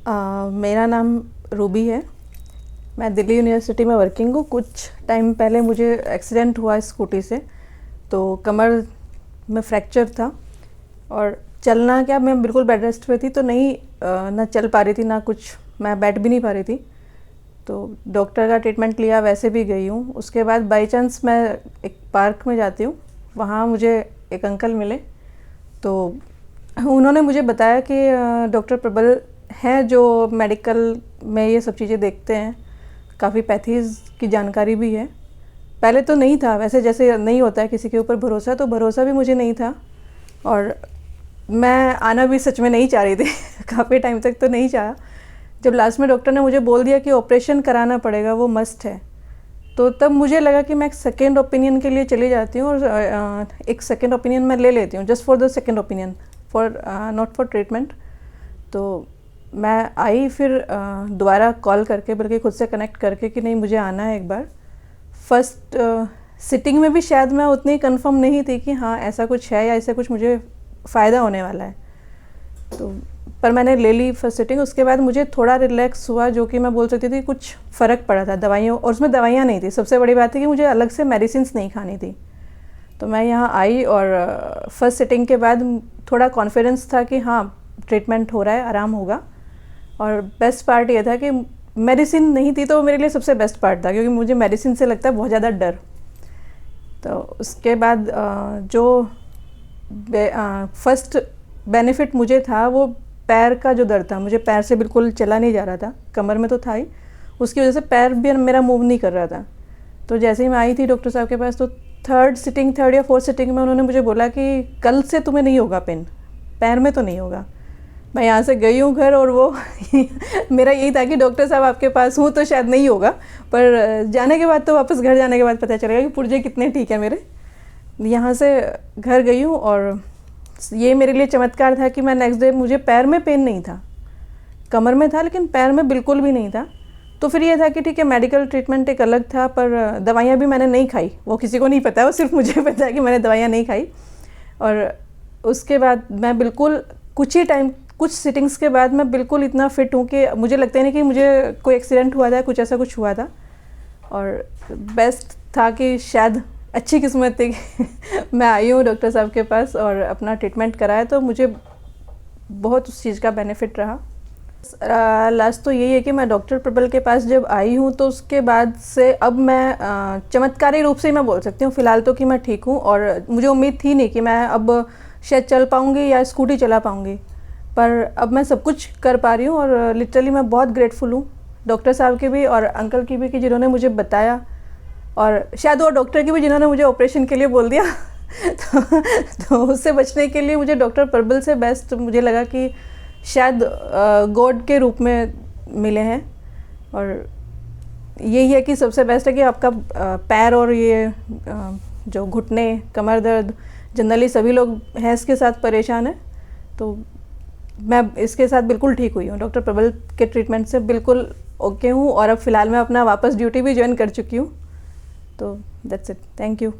मेरा नाम रूबी है। मैं दिल्ली यूनिवर्सिटी में वर्किंग हूँ। कुछ टाइम पहले मुझे एक्सीडेंट हुआ स्कूटी से, तो कमर में फ्रैक्चर था और चलना क्या, मैं बिल्कुल बेड रेस्ट पे थी, तो नहीं ना चल पा रही थी ना कुछ, मैं बैठ भी नहीं पा रही थी। तो डॉक्टर का ट्रीटमेंट लिया, वैसे भी गई हूँ। उसके बाद बाय चांस मैं एक पार्क में जाती हूँ, वहाँ मुझे एक अंकल मिले, तो उन्होंने मुझे बताया कि डॉक्टर प्रबल हैं जो मेडिकल में ये सब चीज़ें देखते हैं, काफ़ी पैथीज़ की जानकारी भी है। पहले तो नहीं था, वैसे जैसे नहीं होता है किसी के ऊपर भरोसा, तो भरोसा भी मुझे नहीं था और मैं आना भी सच में नहीं चाह रही थी काफ़ी टाइम तक तो नहीं चाहा। जब लास्ट में डॉक्टर ने मुझे बोल दिया कि ऑपरेशन कराना पड़ेगा, वो मस्ट है, तो तब मुझे लगा कि मैं एक सेकेंड ओपिनियन के लिए चली जाती हूँ और एक सेकेंड ओपिनियन मैं ले लेती हूँ, just for the second opinion, for not for treatment. तो मैं आई फिर दोबारा कॉल करके, बल्कि खुद से कनेक्ट करके कि नहीं मुझे आना है एक बार। फर्स्ट सिटिंग में भी शायद मैं उतनी कंफर्म नहीं थी कि हाँ ऐसा कुछ है या ऐसा कुछ मुझे फ़ायदा होने वाला है, तो पर मैंने ले ली फर्स्ट सिटिंग। उसके बाद मुझे थोड़ा रिलैक्स हुआ, जो कि मैं बोल सकती थी कुछ फ़र्क पड़ा था दवाइयों, और उसमें दवाइयाँ नहीं थी। सबसे बड़ी बात है कि मुझे अलग से मेडिसिन्स नहीं खानी थी। तो मैं यहाँ आई और फर्स्ट सिटिंग के बाद थोड़ा कॉन्फिडेंस था कि हाँ ट्रीटमेंट हो रहा है, आराम होगा। और बेस्ट पार्ट ये था कि मेडिसिन नहीं थी, तो मेरे लिए सबसे बेस्ट पार्ट था, क्योंकि मुझे मेडिसिन से लगता है बहुत ज़्यादा डर। तो उसके बाद जो फर्स्ट बेनिफिट मुझे था वो पैर का जो दर्द था, मुझे पैर से बिल्कुल चला नहीं जा रहा था, कमर में तो था ही, उसकी वजह से पैर भी मेरा मूव नहीं कर रहा था। तो जैसे ही मैं आई थी डॉक्टर साहब के पास, तो थर्ड या फोर्थ सिटिंग में उन्होंने मुझे बोला कि कल से तुम्हें नहीं होगा पेन, पैर में तो नहीं होगा। मैं यहाँ से गई हूँ घर, और वो मेरा यही था कि डॉक्टर साहब आपके पास हूँ तो शायद नहीं होगा, पर जाने के बाद तो वापस घर जाने के बाद पता चलेगा कि पुर्जे कितने ठीक है मेरे। यहाँ से घर गई हूँ और ये मेरे लिए चमत्कार था कि मैं नेक्स्ट डे, मुझे पैर में पेन नहीं था, कमर में था लेकिन पैर में बिल्कुल भी नहीं था। तो फिर ये था कि ठीक है मेडिकल ट्रीटमेंट एक अलग था, पर दवाइयाँ भी मैंने नहीं खाई, वो किसी को नहीं पता है, वो सिर्फ मुझे पता है कि मैंने दवाइयाँ नहीं खाई। और उसके बाद मैं बिल्कुल कुछ सिटिंग्स के बाद मैं बिल्कुल इतना फिट हूँ कि मुझे लगता ही नहीं कि मुझे कोई एक्सीडेंट हुआ था, कुछ ऐसा कुछ हुआ था। और बेस्ट था कि शायद अच्छी किस्मत थी कि मैं आई हूँ डॉक्टर साहब के पास और अपना ट्रीटमेंट कराया, तो मुझे बहुत उस चीज़ का बेनिफिट रहा। लास्ट तो यही है कि मैं डॉक्टर प्रबल के पास जब आई हूँ, तो उसके बाद से अब मैं चमत्कारी रूप से ही मैं बोल सकती हूँ फ़िलहाल तो कि मैं ठीक हूँ। और मुझे उम्मीद थी नहीं कि मैं अब शायद चल पाऊँगी या स्कूटी चला पाऊँगी, पर अब मैं सब कुछ कर पा रही हूँ। और लिटरली मैं बहुत ग्रेटफुल हूँ डॉक्टर साहब की भी और अंकल की भी, कि जिन्होंने मुझे बताया, और शायद वो डॉक्टर की भी जिन्होंने मुझे ऑपरेशन के लिए बोल दिया तो उससे बचने के लिए मुझे डॉक्टर प्रबल से बेस्ट मुझे लगा कि शायद गॉड के रूप में मिले हैं। और यही है कि सबसे बेस्ट है कि आपका पैर और ये जो घुटने, कमर दर्द, जनरली सभी लोग हैं इसके साथ परेशान हैं, तो मैं इसके साथ बिल्कुल ठीक हुई हूँ। डॉक्टर प्रबल के ट्रीटमेंट से बिल्कुल ओके हूँ, और अब फ़िलहाल मैं अपना वापस ड्यूटी भी ज्वाइन कर चुकी हूँ। तो दैट्स इट, थैंक यू।